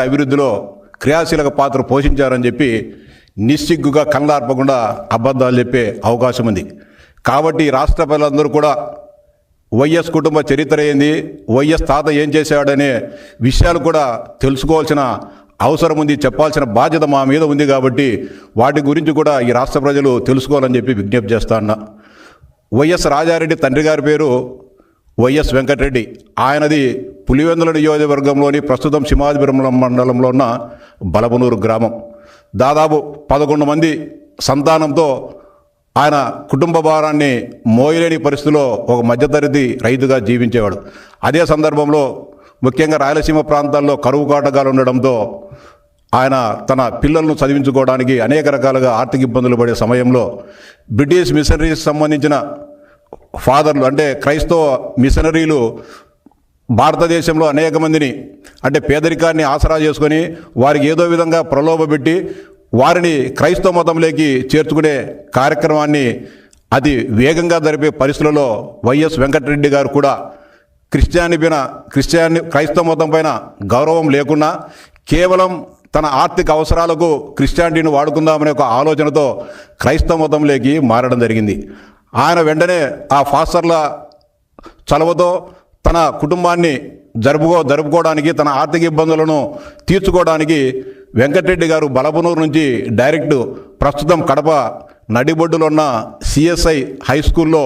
అభివృద్ధిలో క్రియాశీలక పాత్ర పోషించారని చెప్పి నిస్సిగ్గుగా కళ్ళార్పకుండా అబద్ధాలు చెప్పే అవకాశం ఉంది. కాబట్టి రాష్ట్ర ప్రజలందరూ కూడా వైఎస్ కుటుంబ చరిత్ర ఏంది, వైఎస్ తాత ఏం చేశాడనే విషయాలు కూడా తెలుసుకోవాల్సిన అవసరం ఉంది, చెప్పాల్సిన బాధ్యత మా మీద ఉంది. కాబట్టి వాటి గురించి కూడా ఈ రాష్ట్ర ప్రజలు తెలుసుకోవాలని చెప్పి విజ్ఞప్తి చేస్తా ఉన్నా. వైఎస్ రాజారెడ్డి తండ్రి గారి పేరు వైఎస్ వెంకటరెడ్డి. ఆయనది పులివెందుల నియోజకవర్గంలోని ప్రస్తుతం సింహాద్రిపురం మండలంలో ఉన్న బలపనూరు గ్రామం. దాదాపు 11 మంది సంతానంతో ఆయన కుటుంబ భారాన్ని మోయలేని పరిస్థితిలో ఒక మధ్యతరగతి రైతుగా జీవించేవాడు. అదే సందర్భంలో ముఖ్యంగా రాయలసీమ ప్రాంతాల్లో కరువు కాటకాలు ఉండడంతో ఆయన తన పిల్లలను చదివించుకోవడానికి అనేక రకాలుగా ఆర్థిక ఇబ్బందులు పడే సమయంలో బ్రిటిష్ మిషనరీస్ సంబంధించిన ఫాదర్లు అంటే క్రైస్తవ మిషనరీలు భారతదేశంలో అనేక మందిని అంటే పేదరికాన్ని ఆసరా చేసుకొని వారికి ఏదో విధంగా ప్రలోభపెట్టి వారిని క్రైస్తవ మతంలోకి చేర్చుకునే కార్యక్రమాన్ని అతి వేగంగా జరిపే పరిస్థితులలో వైఎస్ వెంకటరెడ్డి గారు కూడా క్రైస్తవ మతం పైన గౌరవం లేకుండా కేవలం తన ఆర్థిక అవసరాలకు క్రిస్టియానిటీని వాడుకుందామనే ఒక ఆలోచనతో క్రైస్తవ మతంలోకి మారడం జరిగింది. ఆయన వెంటనే ఆ ఫాస్టర్ల చలవతో తన కుటుంబాన్ని జరుపుకోవడానికి తన ఆర్థిక ఇబ్బందులను తీర్చుకోవడానికి వెంకటరెడ్డి గారు బలపనూరు నుంచి డైరెక్ట్ ప్రస్తుతం కడప నడిబొడ్డులో ఉన్న సిఎస్ఐ హై స్కూల్లో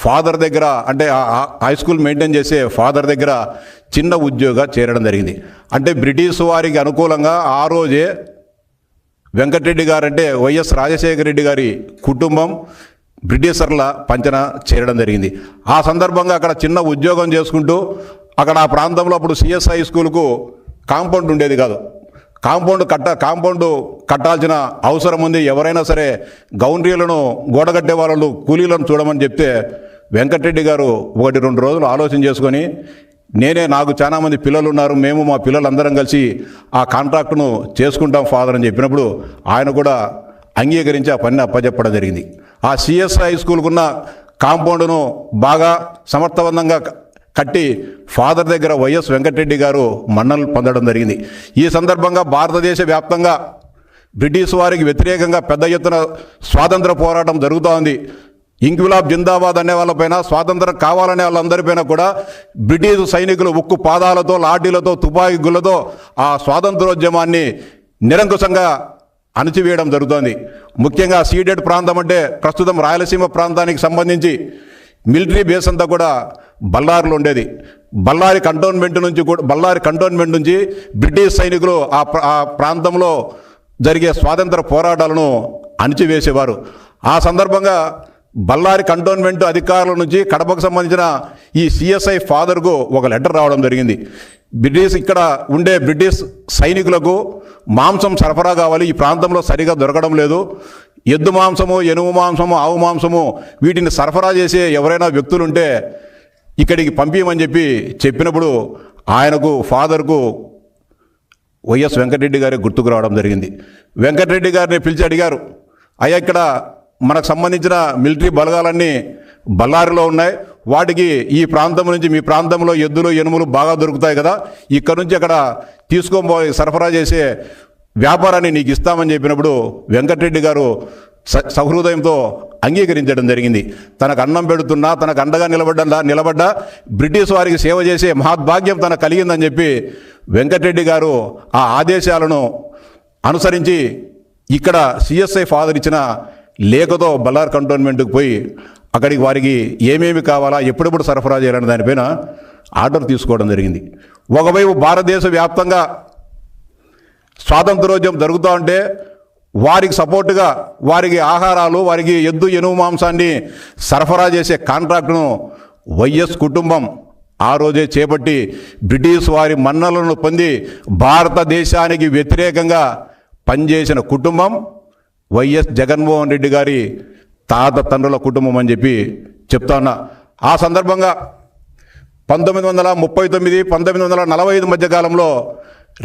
ఫాదర్ దగ్గర అంటే హై స్కూల్ మెయింటైన్ చేసే ఫాదర్ దగ్గర చిన్న ఉద్యోగంగా చేరడం జరిగింది. అంటే బ్రిటిష్ వారికి అనుకూలంగా ఆ రోజే వెంకటరెడ్డి గారు అంటే వైఎస్ రాజశేఖర రెడ్డి గారి కుటుంబం బ్రిటిషర్ల పంచన చేరడం జరిగింది. ఆ సందర్భంగా అక్కడ చిన్న ఉద్యోగం చేసుకుంటూ అక్కడ ఆ ప్రాంతంలో అప్పుడు సిఎస్ఐ స్కూల్కు కాంపౌండ్ ఉండేది కాదు. కాంపౌండ్ కట్టాల్సిన అవసరం ఉంది. ఎవరైనా సరే గౌండ్రీలను గోడగట్టే వాళ్ళు కూలీలను చూడమని చెప్తే వెంకటరెడ్డి గారు 1-2 రోజులు ఆలోచన చేసుకొని నాకు చాలా మంది పిల్లలు ఉన్నారు, మేము మా పిల్లలందరం కలిసి ఆ కాంట్రాక్టును చేసుకుంటాం ఫాదర్ అని చెప్పినప్పుడు ఆయన కూడా అంగీకరించి ఆ పనిని అప్పచెప్పడం జరిగింది. ఆ సిఎస్ఐ స్కూల్కున్న కాంపౌండ్ను బాగా సమర్థవంతంగా కట్టి ఫాదర్ దగ్గర వైఎస్ వెంకటరెడ్డి గారు మన్ననలు పొందడం జరిగింది. ఈ సందర్భంగా భారతదేశ వ్యాప్తంగా బ్రిటిష్ వారికి వ్యతిరేకంగా పెద్ద ఎత్తున స్వాతంత్ర పోరాటం జరుగుతూ ఉంది. ఇంక్విలాబ్ జిందాబాద్ అనే వాళ్ళపైన, స్వాతంత్రం కావాలనే వాళ్ళందరిపైన కూడా బ్రిటిష్ సైనికులు ఉక్కు పాదాలతో, లాఠీలతో, తుపాకీ గుళ్ళతో ఆ స్వాతంత్రోద్యమాన్ని నిరంకుశంగా అణచివేయడం జరుగుతోంది. ముఖ్యంగా సీడెడ్ ప్రాంతం అంటే ప్రస్తుతం రాయలసీమ ప్రాంతానికి సంబంధించి మిలిటరీ బేస్ అంతా కూడా బళ్ళారిలో ఉండేది. బళ్ళారి కంటోన్మెంట్ నుంచి బ్రిటిష్ సైనికులు ఆ ప్రాంతంలో జరిగే స్వాతంత్ర పోరాటాలను అణిచివేసేవారు. ఆ సందర్భంగా బళ్ళారి కంటోన్మెంట్ అధికారుల నుంచి కడపకు సంబంధించిన ఈ సిఎస్ఐ ఫాదర్కు ఒక లెటర్ రావడం జరిగింది. ఇక్కడ ఉండే బ్రిటిష్ సైనికులకు మాంసం సరఫరా కావాలి, ఈ ప్రాంతంలో సరిగా దొరకడం లేదు, ఎద్దు మాంసము, ఎనుము మాంసము, ఆవు మాంసము వీటిని సరఫరా చేసే ఎవరైనా వ్యక్తులుంటే ఇక్కడికి పంపించమని చెప్పినప్పుడు ఆయనకు ఫాదర్కు వైఎస్ వెంకటరెడ్డి గారి గుర్తుకు రావడం జరిగింది. వెంకటరెడ్డి గారిని పిలిచి అడిగారు, అయ్యా ఇక్కడ మనకు సంబంధించిన మిలిటరీ బలగాలన్నీ బళ్ళారిలో ఉన్నాయి, వాటికి ఈ ప్రాంతం నుంచి మీ ప్రాంతంలో ఎద్దులు ఎనుములు బాగా దొరుకుతాయి కదా, ఇక్కడ నుంచి అక్కడ తీసుకొని సరఫరా చేసే వ్యాపారాన్ని నీకు ఇస్తామని చెప్పినప్పుడు వెంకటరెడ్డి గారు సహృదయంతో అంగీకరించడం జరిగింది. తనకు అన్నం పెడుతున్నా, తనకు అండగా నిలబడ్డా బ్రిటిష్ వారికి సేవ చేసే మహద్భాగ్యం తనకు కలిగిందని చెప్పి వెంకటరెడ్డి గారు ఆ ఆదేశాలను అనుసరించి ఇక్కడ సిఎస్ఐ ఫాదర్ ఇచ్చిన లేఖతో బళ్ళారి కంటోన్మెంట్కి పోయి అక్కడికి వారికి ఏమేమి కావాలా, ఎప్పుడెప్పుడు సరఫరా చేయాలని దానిపైన ఆర్డర్ తీసుకోవడం జరిగింది. ఒకవైపు భారతదేశ వ్యాప్తంగా స్వాతంత్రోద్యమం జరుగుతూ ఉంటే వారికి సపోర్టుగా వారికి ఆహారాలు, వారికి ఎద్దు ఎనుము మాంసాన్ని సరఫరా చేసే కాంట్రాక్టును వైఎస్ కుటుంబం ఆ రోజే చేపట్టి బ్రిటిష్ వారి మన్ననలను పొంది భారతదేశానికి వ్యతిరేకంగా పనిచేసిన కుటుంబం వైఎస్ జగన్మోహన్ రెడ్డి గారి తండ్రుల కుటుంబం అని చెప్తా ఉన్నా. ఆ సందర్భంగా 1939, 1945 మధ్యకాలంలో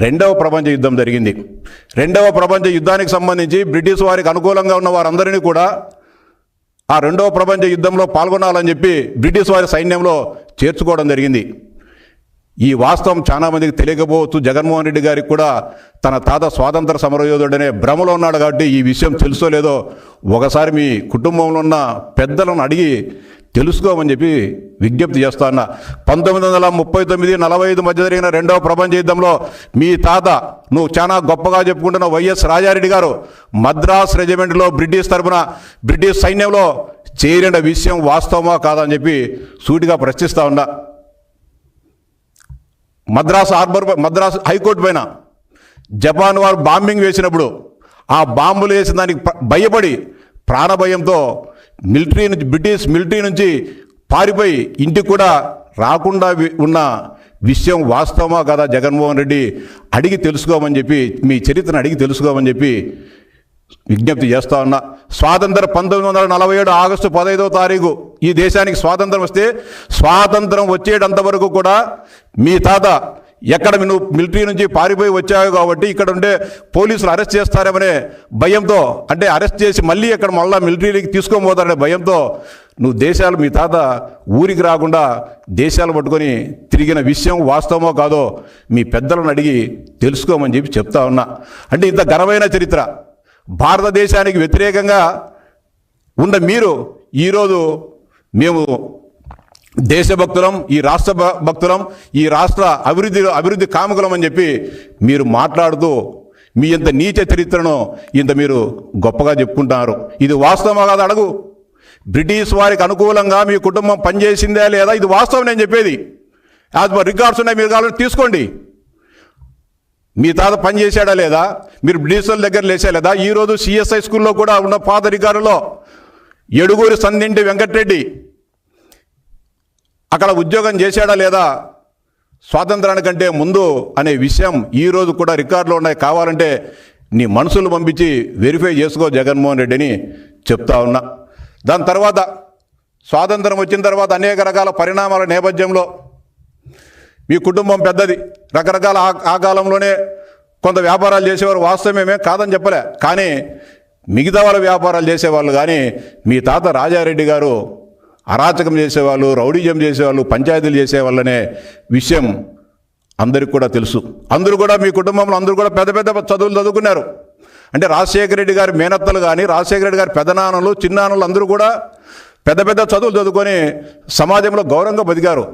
2వ ప్రపంచ యుద్ధం జరిగింది. 2వ ప్రపంచ యుద్ధానికి సంబంధించి బ్రిటిష్ వారికి అనుకూలంగా ఉన్న వారందరినీ కూడా ఆ 2వ ప్రపంచ యుద్ధంలో పాల్గొనాలని బ్రిటిష్ వారి సైన్యంలో చేర్చుకోవడం జరిగింది. ఈ వాస్తవం చాలామందికి తెలియకపోవచ్చు. జగన్మోహన్ రెడ్డి గారికి కూడా తన తాత స్వాతంత్ర సమరయోధుడనే భ్రమలో ఉన్నాడు కాబట్టి ఈ విషయం తెలుసో లేదో ఒకసారి మీ కుటుంబంలో ఉన్న పెద్దలను అడిగి తెలుసుకోమని చెప్పి విజ్ఞప్తి చేస్తా ఉన్నా. 1939-45 మధ్య జరిగిన రెండవ ప్రపంచ యుద్ధంలో మీ తాత, నువ్వు చాలా గొప్పగా చెప్పుకుంటున్న వైఎస్ రాజారెడ్డి గారు మద్రాస్ రెజిమెంట్లో బ్రిటిష్ తరఫున బ్రిటిష్ సైన్యంలో చేరిన విషయం వాస్తవమా కాదని చెప్పి సూటిగా ప్రశ్నిస్తా ఉన్నా. మద్రాస్ హైకోర్టు పైన జపాన్ వారు బాంబింగ్ వేసినప్పుడు ఆ బాంబులు వేసిన దానికి భయపడి ప్రాణభయంతో బ్రిటిష్ మిలిటరీ నుంచి పారిపోయి ఇంటికి కూడా రాకుండా ఉన్న విషయం వాస్తవమా కదా జగన్మోహన్ రెడ్డి అడిగి తెలుసుకోమని చెప్పి, మీ చరిత్రను అడిగి తెలుసుకోమని చెప్పి విజ్ఞప్తి చేస్తా ఉన్నా. 1947 ఆగస్టు 15వ తారీఖు ఈ దేశానికి స్వాతంత్రం వస్తే స్వాతంత్రం వచ్చేటంత వరకు కూడా మీ తాత ఎక్కడ నువ్వు మిలిటరీ నుంచి పారిపోయి వచ్చావు కాబట్టి ఇక్కడ ఉండే పోలీసులు అరెస్ట్ చేస్తారేమనే భయంతో, అంటే అరెస్ట్ చేసి మళ్ళీ ఇక్కడ మళ్ళీ మిలిటరీకి తీసుకొని పోతారనే భయంతో నువ్వు మీ తాత ఊరికి రాకుండా దేశాలు పట్టుకొని తిరిగిన విషయం వాస్తవమో కాదో మీ పెద్దలను అడిగి తెలుసుకోమని చెప్పి చెప్తా ఉన్నా. అంటే ఇంత ఘనమైన చరిత్ర భారతదేశానికి వ్యతిరేకంగా ఉన్న మీరు ఈరోజు మేము దేశభక్తులం, ఈ రాష్ట్ర భక్తులం, ఈ రాష్ట్ర అభివృద్ధి కాముకులం అని చెప్పి మీరు మాట్లాడుతూ మీ ఇంత నీచ చరిత్రను ఇంత మీరు గొప్పగా చెప్పుకుంటున్నారు. ఇది వాస్తవమా కాదు అడుగు. బ్రిటిష్ వారికి అనుకూలంగా మీ కుటుంబం పనిచేసిందే లేదా, ఇది వాస్తవం నేను చెప్పేది. యాజ్ పర్ రికార్డ్స్ ఉన్నాయి, మీరు కావాలని తీసుకోండి. మీ తాత పని చేశాడా లేదా, మీరు బ్రిటిష్ వాళ్ళ దగ్గర లేచా లేదా. ఈరోజు సిఎస్ఐ స్కూల్లో కూడా ఉన్న పాత రికార్డులో ఎడుగూరి సందింటి వెంకటరెడ్డి అక్కడ ఉద్యోగం చేశాడా లేదా స్వాతంత్రానికంటే ముందు అనే విషయం ఈరోజు కూడా రికార్డులో ఉన్నాయి. కావాలంటే నీ మనుషులు పంపించి వెరిఫై చేసుకో జగన్మోహన్ రెడ్డిని చెప్తా ఉన్నా. దాని తర్వాత స్వాతంత్రం వచ్చిన తర్వాత అనేక రకాల పరిణామాల నేపథ్యంలో మీ కుటుంబం పెద్దది, రకరకాల ఆ కాలంలోనే కొంత వ్యాపారాలు చేసేవారు, వాస్తవమేమే కాదని చెప్పలే. కానీ మిగతా వాళ్ళ వ్యాపారాలు చేసేవాళ్ళు, కానీ మీ తాత రాజారెడ్డి గారు అరాచకం చేసేవాళ్ళు, రౌడీజం చేసేవాళ్ళు, పంచాయతీలు చేసేవాళ్ళనే విషయం అందరికి కూడా తెలుసు. అందరూ కూడా మీ కుటుంబంలో అందరూ కూడా పెద్ద పెద్ద చదువులు చదువుకున్నారు. అంటే రాజశేఖర రెడ్డి గారి మేనత్తలు కానీ, రాజశేఖర రెడ్డి గారి పెదనాన్నలు, చిన్నాన్నలు అందరూ కూడా పెద్ద పెద్ద చదువులు చదువుకొని సమాజంలో గౌరవంగా బతికారు.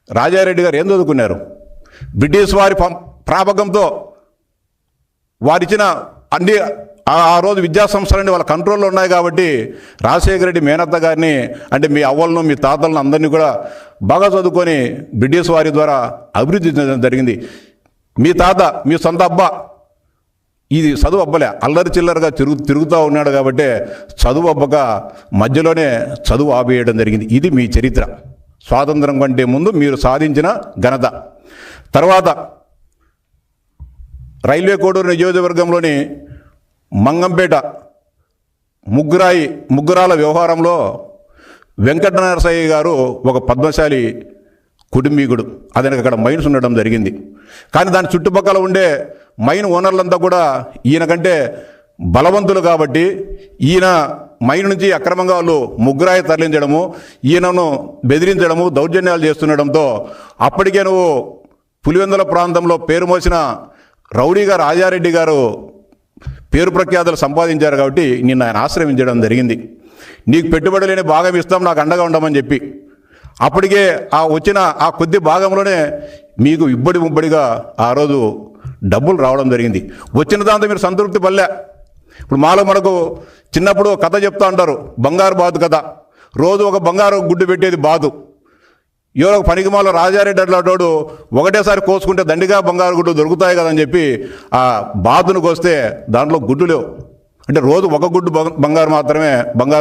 రాజారెడ్డి గారు ఏం చదువుకున్నారు? బ్రిటిష్ వారి ప్రాపకంతో వారిచ్చిన అన్ని ఆ రోజు విద్యా సంస్థలన్నీ వాళ్ళ కంట్రోల్లో ఉన్నాయి కాబట్టి రాజశేఖర రెడ్డి మేనత్త గారిని, అంటే మీ అవ్వలను మీ తాతలను అందరినీ కూడా బాగా చదువుకొని బ్రిటిష్ వారి ద్వారా అభివృద్ధి జరిగింది. మీ తాత, మీ సొంత అబ్బా ఇది చదువు అబ్బలే, అల్లరి చిల్లరగా తిరుగుతూ ఉన్నాడు కాబట్టి చదువు అబ్బక మధ్యలోనే చదువు ఆపేయడం జరిగింది. ఇది మీ చరిత్ర. స్వాతంత్రం కంటే ముందు మీరు సాధించిన ఘనత. తర్వాత రైల్వే కోడూరు నియోజకవర్గంలోని మంగంపేట ముగ్గురాల వ్యవహారంలో వెంకట నరసయ్య గారు ఒక పద్మశాలి కుటుంబీకుడు. అతనికి అక్కడ మైన్స్ ఉండడం జరిగింది. కానీ దాని చుట్టుపక్కల ఉండే మైన్ ఓనర్లంతా కూడా ఈయన కంటే బలవంతులు కాబట్టి ఈయన మైన్ నుంచి అక్రమంగా వాళ్ళు ముగ్గురాయి తరలించడము, ఈయనను బెదిరించడము, దౌర్జన్యాలు చేస్తుండడంతో అప్పటికే నువ్వు పులివెందుల ప్రాంతంలో పేరు మోసిన రౌడీగా రాజారెడ్డి గారు పేరు ప్రఖ్యాతులు సంపాదించారు కాబట్టి నిన్ను ఆయన ఆశ్రయించడం జరిగింది. నీకు పెట్టుబడి లేని భాగం ఇస్తాం, నాకు అండగా ఉండమని చెప్పి అప్పటికే వచ్చిన ఆ కొద్ది భాగంలోనే మీకు ముబ్బడిగా ఆ రోజు డబ్బులు రావడం జరిగింది. వచ్చిన దాంతో మీరు సంతృప్తి పడలే. ఇప్పుడు మనకు చిన్నప్పుడు కథ చెప్తా ఉంటారు, బంగారు బాతు కథ. రోజు ఒక బంగారు గుడ్డు పెట్టేది బాతు. ఎవరో పనికిమాలో రాజారెడ్డి అట్లాంటోడు ఒకటేసారి కోసుకుంటే దండిగా బంగారు గుడ్డు దొరుకుతాయి కదని చెప్పి ఆ బాతును కోస్తే దాంట్లో గుడ్డు లేవు. అంటే రోజు ఒక గుడ్డు బంగారు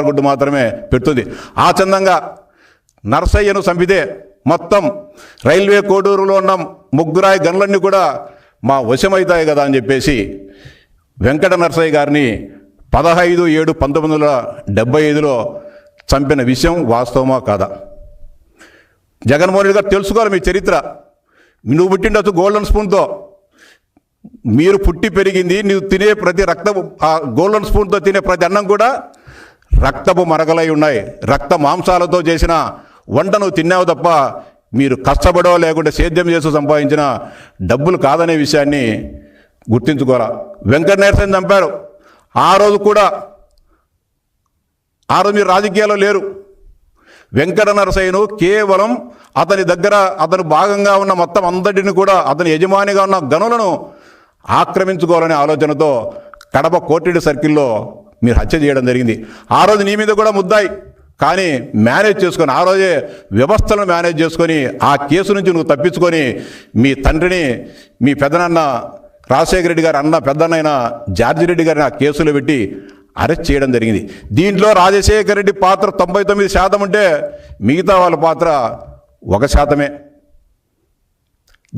గుడ్డు మాత్రమే పెడుతుంది. ఆ చందంగా నర్సయ్యను చంపితే మొత్తం రైల్వే కోడూరులో ఉన్న ముగ్గురాయి గన్లన్నీ కూడా మా వశమవుతాయి కదా అని చెప్పేసి వెంకట నరసయ్య గారిని 15/7/1975లో చంపిన విషయం వాస్తవమా కాదా? జగన్మోహన్ రెడ్డి గారు తెలుసుకోవాలి మీ చరిత్ర. నువ్వు పుట్టిండొచ్చు గోల్డెన్ స్పూన్తో, మీరు పుట్టి పెరిగింది, నువ్వు తినే ప్రతి రక్తపు ఆ గోల్డెన్ స్పూన్తో తినే ప్రతి అన్నం కూడా రక్తపు మరకలై ఉన్నాయి. రక్త మాంసాలతో చేసిన వంట నువ్వు తిన్నావు తప్ప మీరు కష్టపడో లేకుంటే సేద్యం చేస్తూ సంపాదించిన డబ్బులు కాదనే విషయాన్ని గుర్తించుకోవాలా. వెంకట నరసయ్యని చంపారు. ఆ రోజు మీరు రాజకీయాల్లో లేరు. వెంకట నరసయ్యను కేవలం అతని దగ్గర అతను భాగంగా ఉన్న మొత్తం అందరిని కూడా అతని యజమానిగా ఉన్న గనులను ఆక్రమించుకోవాలనే ఆలోచనతో కడప కోటిరెడ్డి సర్కిల్లో మీరు హత్య చేయడం జరిగింది. ఆ రోజు నీ మీద కూడా ముద్దాయి, కానీ మేనేజ్ చేసుకొని ఆ రోజే వ్యవస్థలను మేనేజ్ చేసుకొని ఆ కేసు నుంచి నువ్వు తప్పించుకొని మీ తండ్రిని, మీ పెద్దనాన్న రాజశేఖర రెడ్డి గారు అన్న పెద్దన్నైన జార్జి రెడ్డి గారిని ఆ కేసులో పెట్టి అరెస్ట్ చేయడం జరిగింది. దీంట్లో రాజశేఖర రెడ్డి పాత్ర 99% ఉంటే మిగతా వాళ్ళ పాత్ర 1%.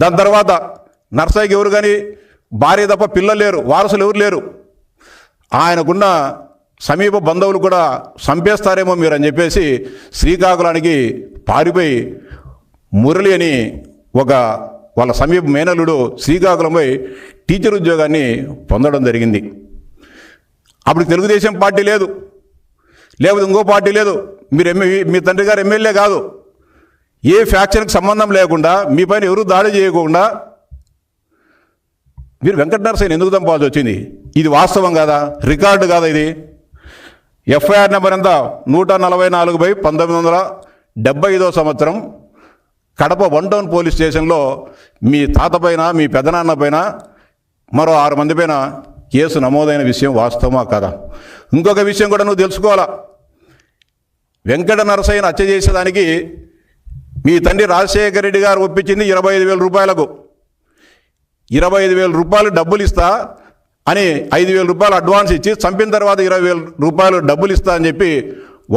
దాని తర్వాత నర్సయ్యకి ఎవరు కానీ భార్య తప్ప పిల్లలు లేరు, వారసులు ఎవరు లేరు. ఆయనకున్న సమీప బంధువులు కూడా చంపేస్తారేమో మీరు అని చెప్పేసి శ్రీకాకుళానికి పారిపోయి మురళి అని వాళ్ళ సమీప మేనల్లుడు శ్రీకాకుళంపై టీచర్ ఉద్యోగాన్ని పొందడం జరిగింది. అప్పుడు తెలుగుదేశం పార్టీ లేదు, లేకపోతే ఇంకో పార్టీ లేదు. మీ తండ్రి గారు ఎమ్మెల్యే కాదు. ఏ ఫ్యాక్షన్కి సంబంధం లేకుండా మీ పైన ఎవరు దాడి చేయకుండా మీరు వెంకట నరసయ్యని ఎందుకు చంపాల్సి వచ్చింది? ఇది వాస్తవం కాదా? రికార్డు కాదా ఇది? ఎఫ్ఐఆర్ నెంబర్ ఎంత? 144/1975 సంవత్సరం కడప 1 టౌన్ పోలీస్ స్టేషన్లో మీ తాత పైన, మీ పెదనాన్న పైన, మరో 6 మంది పైన కేసు నమోదైన విషయం వాస్తవమా కాదా? ఇంకొక విషయం కూడా నువ్వు తెలుసుకోవాలా. వెంకట నరసయ్యను హత్య చేసేదానికి మీ తండ్రి రాజశేఖర రెడ్డి గారు ఒప్పించింది 25,000 రూపాయలకు. 25,000 రూపాయలు డబ్బులు ఇస్తా అని 5,000 రూపాయలు అడ్వాన్స్ ఇచ్చి చంపిన తర్వాత 20,000 రూపాయలు డబ్బులు ఇస్తా అని చెప్పి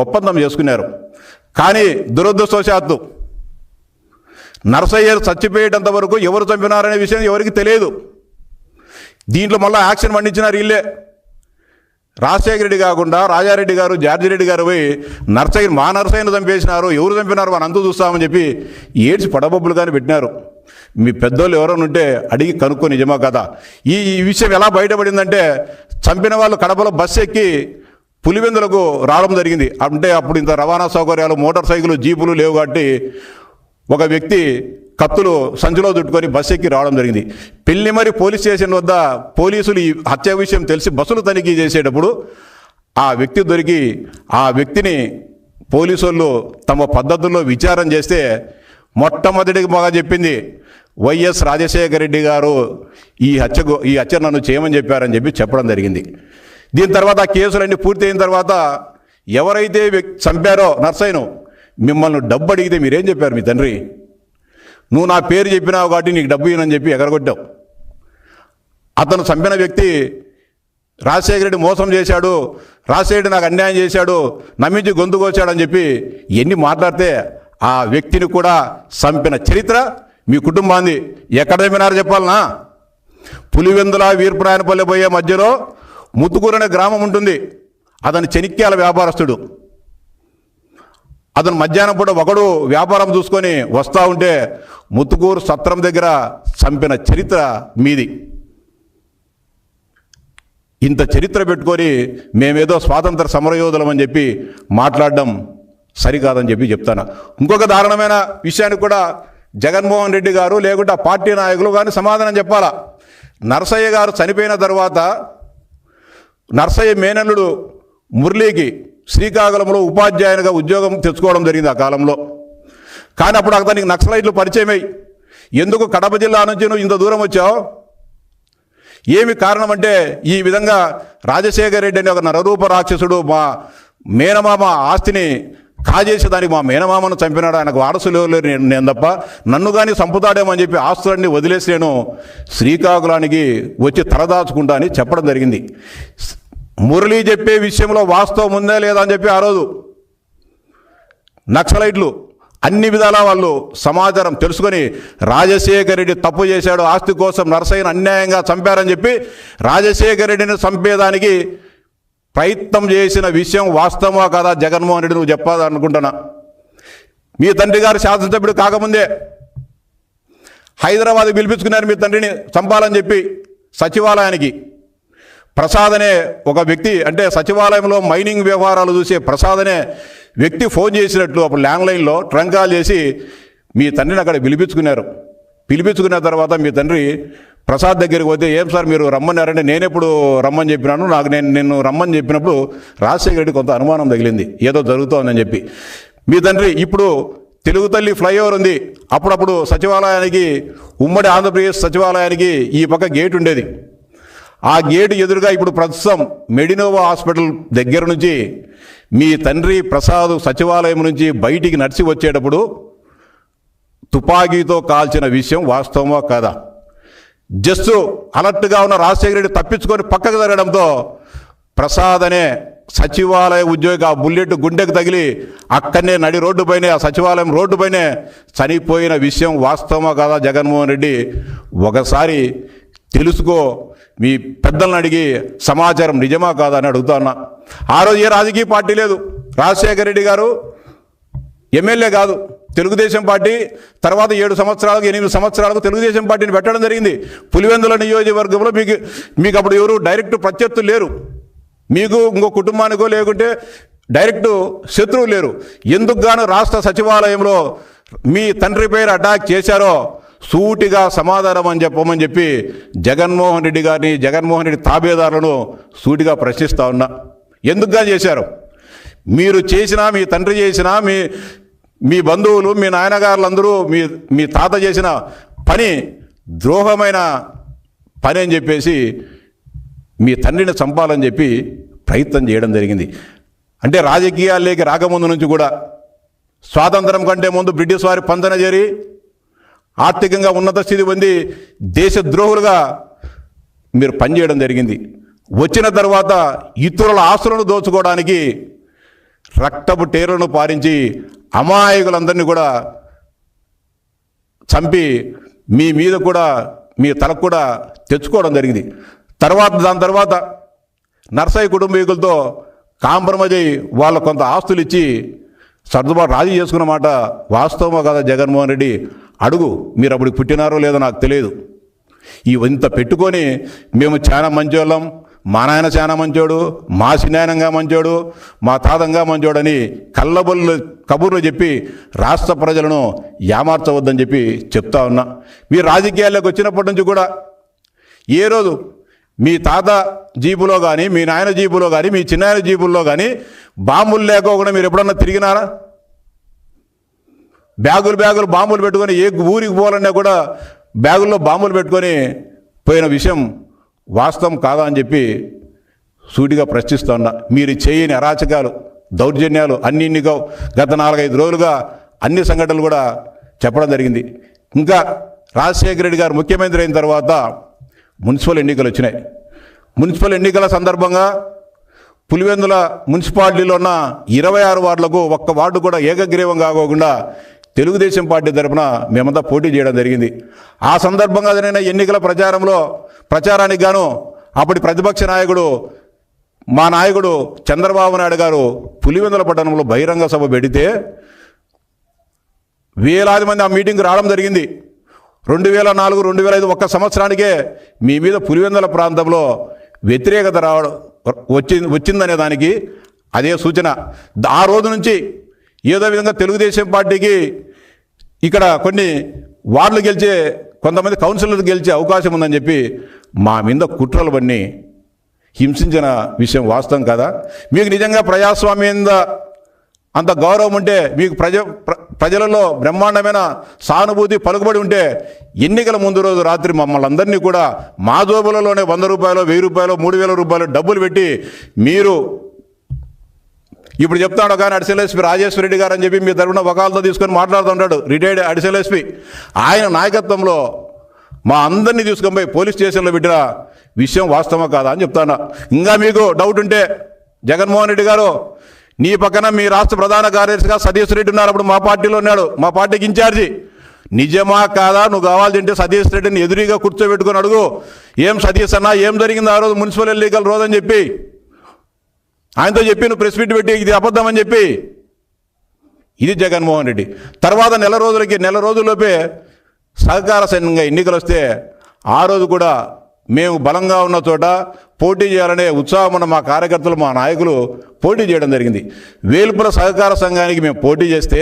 ఒప్పందం చేసుకున్నారు. కానీ దురదృష్టవశాత్తు నరసయ్య చచ్చిపోయేటంత వరకు ఎవరు చంపినారనే విషయం ఎవరికి తెలియదు. దీంట్లో మళ్ళీ యాక్షన్ పండించినారు వీళ్ళే. రాజశేఖర రెడ్డి కాకుండా రాజారెడ్డి గారు, జార్జి రెడ్డి గారు పోయి మా నరసయ్యను చంపేసినారు, ఎవరు చంపినారు మన అంతు చూస్తామని చెప్పి ఏడ్చి పడబొబ్బులు కానీ పెట్టినారు. మీ పెద్దోళ్ళు ఎవరైనా ఉంటే అడిగి కనుక్కో నిజమా కదా. ఈ విషయం ఎలా బయటపడిందంటే చంపిన వాళ్ళు కడపలో బస్సు ఎక్కి పులివెందులకు రావడం జరిగింది. అంటే అప్పుడు ఇంత రవాణా సౌకర్యాలు, మోటార్ సైకిల్, జీపులు లేవు కాబట్టి ఒక వ్యక్తి కత్తులు సంచిలో చుట్టుకొని బస్సు ఎక్కి రావడం జరిగింది. పెళ్లిమరి పోలీస్ స్టేషన్ వద్ద పోలీసులు ఈ హత్య విషయం తెలిసి బస్సులు తనిఖీ చేసేటప్పుడు ఆ వ్యక్తి దొరికి ఆ వ్యక్తిని పోలీసు వాళ్ళు తమ పద్ధతుల్లో విచారం చేస్తే మొట్టమొదటిగా బాగా చెప్పింది వైఎస్ రాజశేఖర రెడ్డి గారు ఈ హత్య నన్ను చేయమని చెప్పారని చెప్పడం జరిగింది. దీని తర్వాత ఆ కేసులన్నీ పూర్తయిన తర్వాత ఎవరైతే చంపారో నర్సయ్యను, మిమ్మల్ని డబ్బు అడిగితే మీరేం చెప్పారు? మీ తండ్రి, నువ్వు నా పేరు చెప్పినావు కాబట్టి నీకు డబ్బు ఇవ్వనని చెప్పి ఎగరగొట్టావు. అతను చంపిన వ్యక్తి రాజశేఖర రెడ్డి మోసం చేశాడు, రాజశేఖర రెడ్డి నాకు అన్యాయం చేశాడు, నమ్మించి గొంతుకొచ్చాడని చెప్పి ఎన్ని మాట్లాడితే ఆ వ్యక్తిని కూడా చంపిన చరిత్ర మీ కుటుంబాన్ని. ఎక్కడ చంపినారో చెప్పాలనా? పులివెందుల వీరప్రాయనపల్లి పోయే మధ్యలో ముత్తుకూరు అనే గ్రామం ఉంటుంది. అతను చెనిక్యాల వ్యాపారస్తుడు. అతను మధ్యాహ్నం పూట ఒకడు వ్యాపారం చూసుకొని వస్తూ ఉంటే ముత్తుకూరు సత్రం దగ్గర చంపిన చరిత్ర మీది. ఇంత చరిత్ర పెట్టుకొని మేమేదో స్వాతంత్ర సమరయోధులం అని చెప్పి మాట్లాడడం సరికాదని చెప్పి చెప్తాను. ఇంకొక దారుణమైన విషయానికి కూడా జగన్మోహన్ రెడ్డి గారు లేకుంటే ఆ పార్టీ నాయకులు కానీ సమాధానం చెప్పాలా. నరసయ్య గారు చనిపోయిన తర్వాత నరసయ్య మేనల్లుడు మురళీకి శ్రీకాకుళంలో ఉపాధ్యాయునిగా ఉద్యోగం తెచ్చుకోవడం జరిగింది ఆ కాలంలో. కానీ అప్పుడు అతనికి నక్సలైట్లు పరిచయమై, ఎందుకు కడప జిల్లా నుంచి నువ్వు ఇంత దూరం వచ్చావు, ఏమి కారణం అంటే ఈ విధంగా రాజశేఖర రెడ్డి అనే ఒక నరరూప రాక్షసుడు మా మేనమామ ఆస్తిని కాజేసేదానికి మా మేనమామను చంపినాడు, ఆయనకు వారసులు లేరు నేను తప్ప, నన్ను కానీ చంపుతాడేమని చెప్పి ఆస్తులన్నీ వదిలేసి నేను శ్రీకాకుళానికి వచ్చి తలదాచుకుంటా అని చెప్పడం జరిగింది. మురళి చెప్పే విషయంలో వాస్తవం ఉందా లేదా అని చెప్పి ఆ రోజు నక్సలైట్లు అన్ని విధాలా వాళ్ళు సమాచారం తెలుసుకొని రాజశేఖర రెడ్డి తప్పు చేశాడు, ఆస్తి కోసం నరసయ్యను అన్యాయంగా చంపారని చెప్పి రాజశేఖర రెడ్డిని చంపేదానికి ప్రయత్నం చేసిన విషయం వాస్తవమా కాదా జగన్మోహన్ రెడ్డి నువ్వు చెప్పాలనుకుంటున్నా. మీ తండ్రి గారు శాసనసభ్యుడు కాకముందే హైదరాబాద్ పిలిపించుకున్నారు మీ తండ్రిని చంపాలని చెప్పి. సచివాలయానికి ప్రసాద్ అనే ఒక వ్యక్తి, అంటే సచివాలయంలో మైనింగ్ వ్యవహారాలు చూసే ప్రసాద్ అనే వ్యక్తి ఫోన్ చేసినట్లు అప్పుడు ల్యాండ్లైన్లో ట్రంక్ కాల్ చేసి మీ తండ్రిని అక్కడ పిలిపించుకున్న తర్వాత మీ తండ్రి ప్రసాద్ దగ్గరికి పోతే, ఏం సార్ మీరు రమ్మన్నారంటే, నేనెప్పుడు రమ్మని చెప్పినాను, నేను రమ్మని చెప్పినప్పుడు రాజశేఖర రెడ్డి కొంత అనుమానం తగిలింది, ఏదో జరుగుతోందని చెప్పి. మీ తండ్రి ఇప్పుడు తెలుగు తల్లి ఫ్లైఓవర్ ఉంది, అప్పుడప్పుడు సచివాలయానికి, ఉమ్మడి ఆంధ్రప్రదేశ్ సచివాలయానికి ఈ పక్క గేట్ ఉండేది. ఆ గేటు ఎదురుగా ఇప్పుడు ప్రస్తుతం మెడినోవా హాస్పిటల్ దగ్గర నుంచి మీ తండ్రి ప్రసాద్ సచివాలయం నుంచి బయటికి నడిచి వచ్చేటప్పుడు తుపాకీతో కాల్చిన విషయం వాస్తవమా కాదా? జస్ట్ అలర్ట్గా ఉన్న రాజశేఖర రెడ్డి తప్పించుకొని పక్కకు జరగడంతో ప్రసాద్ అనే సచివాలయ ఉద్యోగి ఆ బుల్లెట్ గుండెకు తగిలి అక్కడనే నడి రోడ్డుపైనే, ఆ సచివాలయం రోడ్డుపైనే చనిపోయిన విషయం వాస్తవమా కాదా? జగన్మోహన్ రెడ్డి ఒకసారి తెలుసుకో, మీ పెద్దలను అడిగి సమాచారం నిజమా కాదా అని అడుగుతా ఉన్నా. ఆ రోజు ఏ రాజకీయ పార్టీ లేదు. రాజశేఖర రెడ్డి గారు ఎమ్మెల్యే కాదు, తెలుగుదేశం పార్టీ తర్వాత 7 సంవత్సరాలకు 8 సంవత్సరాలకు తెలుగుదేశం పార్టీని పెట్టడం జరిగింది. పులివెందుల నియోజకవర్గంలో మీకు అప్పుడు ఎవరు డైరెక్ట్ ప్రత్యర్థులు లేరు, మీకు ఇంకో కుటుంబానికో లేకుంటే డైరెక్ట్ శత్రువు లేరు. ఎందుకు గాను రాష్ట్ర సచివాలయంలో మీ తండ్రి పేరు అటాక్ చేశారో సూటిగా సమాధానం అని చెప్పమని చెప్పి జగన్మోహన్ రెడ్డి గారిని, జగన్మోహన్ రెడ్డి తాబేదారులను సూటిగా ప్రశ్నిస్తూ ఉన్నా. ఎందుకుగా చేశారు? మీరు చేసినా, మీ తండ్రి చేసినా, మీ బంధువులు, మీ నాయనగారులందరూ మీ తాత చేసిన పని ద్రోహమైన పని అని చెప్పేసి మీ తండ్రిని చంపాలని చెప్పి ప్రయత్నం చేయడం జరిగింది. అంటే రాజకీయాల్లోకి రాకముందు నుంచి కూడా, స్వాతంత్రం కంటే ముందు బ్రిటిష్ వారి పందన చేరి ఆర్థికంగా ఉన్నత స్థితి పొంది దేశద్రోహులుగా మీరు పనిచేయడం జరిగింది. వచ్చిన తర్వాత ఇతరుల ఆస్తులను దోచుకోవడానికి రక్తపు టేరులను పారించి అమాయకులందరినీ కూడా చంపి మీ మీద కూడా, మీ తలకు కూడా తెచ్చుకోవడం జరిగింది. దాని తర్వాత నర్సయ్య కుటుంబీకులతో కాంప్రమైజ్ అయ్యి వాళ్ళ కొంత ఆస్తులు ఇచ్చి సర్దుబాటు రాజీ చేసుకున్న మాట వాస్తవమా కదా? జగన్మోహన్ రెడ్డి అడుగు, మీరు అప్పుడు పుట్టినారో లేదో నాకు తెలియదు. ఇంత పెట్టుకొని మేము చాలా మంచోళ్ళం, మా నాయన చాలా మంచోడు, మా చిన్నాయనంగా మంచోడు, మా తాతంగా మంచోడని కబుర్లు చెప్పి రాష్ట్ర ప్రజలను ఏమార్చవద్దని చెప్పి చెప్తా ఉన్నా. మీరు రాజకీయాల్లోకి వచ్చినప్పటి నుంచి కూడా ఏ రోజు మీ తాత జీపులో కానీ, మీ నాయన జీపులో కానీ, మీ చిన్నాయన జీపుల్లో కానీ బాంబులు లేకోకుండా మీరు ఎప్పుడన్నా తిరిగినారా? బ్యాగులు బాంబులు పెట్టుకొని ఏ ఊరికి పోవాలన్నా కూడా బ్యాగుల్లో బాంబులు పెట్టుకొని పోయిన విషయం వాస్తవం కాదా అని చెప్పి సూటిగా ప్రశ్నిస్తూ ఉన్నా. మీరు చేయని అరాచకాలు, దౌర్జన్యాలు అన్ని గత 4-5 రోజులుగా అన్ని సంఘటనలు కూడా చెప్పడం జరిగింది. ఇంకా రాజశేఖర రెడ్డి గారు ముఖ్యమంత్రి అయిన తర్వాత మున్సిపల్ ఎన్నికలు వచ్చినాయి. మున్సిపల్ ఎన్నికల సందర్భంగా పులివెందుల మున్సిపాలిటీలో ఉన్న 26 వార్డులకు ఒక్క వార్డు కూడా ఏకగ్రీవం కాకోకుండా తెలుగుదేశం పార్టీ తరఫున మేమంతా పోటీ చేయడం జరిగింది. ఆ సందర్భంగా జరిగిన ఎన్నికల ప్రచారానికి గాను అప్పటి ప్రతిపక్ష నాయకుడు, మా నాయకుడు చంద్రబాబు నాయుడు గారు పులివెందుల పట్టణంలో బహిరంగ సభ పెడితే వేలాది మంది ఆ మీటింగ్కి రావడం జరిగింది. 2004, 2005 ఒక్క సంవత్సరానికే మీ మీద పులివెందుల ప్రాంతంలో వ్యతిరేకత వచ్చిందనే దానికి అదే సూచన. ఆ రోజు నుంచి ఏదో విధంగా తెలుగుదేశం పార్టీకి ఇక్కడ కొన్ని వార్డులు గెలిచే, కొంతమంది కౌన్సిలర్లు గెలిచే అవకాశం ఉందని చెప్పి మా మీద కుట్రలు పన్ని హింసించిన విషయం వాస్తవం కదా? మీకు నిజంగా ప్రజాస్వామ్యం అంత గౌరవం ఉంటే, మీకు ప్రజలలో బ్రహ్మాండమైన సానుభూతి పలుకుబడి ఉంటే, ఎన్నికల ముందు రోజు రాత్రి మమ్మల్ని అందరినీ కూడా మా జోబులలోనే 100 రూపాయలు, 1000 రూపాయలు, 3000 రూపాయలు డబ్బులు పెట్టి మీరు ఇప్పుడు చెప్తాడు కానీ అడిషనల్ ఎస్పీ రాజేశ్వర రెడ్డి గారు అని చెప్పి మీ తరఫున వకాలతో తీసుకొని మాట్లాడుతుంటాడు, రిటైర్డ్ అడిషనల్ ఎస్పీ. ఆయన నాయకత్వంలో మా అందరినీ తీసుకొని పోయి పోలీస్ స్టేషన్లో పెట్టిన విషయం వాస్తవమా కాదా అని చెప్తాను. ఇంకా మీకు డౌట్ ఉంటే జగన్మోహన్ రెడ్డి గారు, నీ పక్కన మీ రాష్ట్ర ప్రధాన కార్యదర్శిగా సతీష్ రెడ్డి ఉన్నారు, అప్పుడు మా పార్టీలో ఉన్నాడు, మా పార్టీకి ఇన్ఛార్జి. నిజమా కాదా? నువ్వు కావాలంటే సతీష్ రెడ్డిని ఎదురుగా కూర్చోబెట్టుకొని అడుగు, ఏం సతీష్ అన్నా ఏం జరిగింది ఆ రోజు మున్సిపల్ ఎన్నికల రోజని చెప్పి ఆయనతో చెప్పి నువ్వు ప్రెస్ మీట్ పెట్టి ఇది అబద్ధం అని చెప్పి. ఇది జగన్మోహన్ రెడ్డి. తర్వాత నెల రోజుల్లోపే సహకార సంఘంగా ఎన్నికలు వస్తే ఆ రోజు కూడా మేము బలంగా ఉన్న చోట పోటీ చేయాలనే ఉత్సాహం ఉన్న మా కార్యకర్తలు, మా నాయకులు పోటీ చేయడం జరిగింది. వేల్పుల సహకార సంఘానికి మేము పోటీ చేస్తే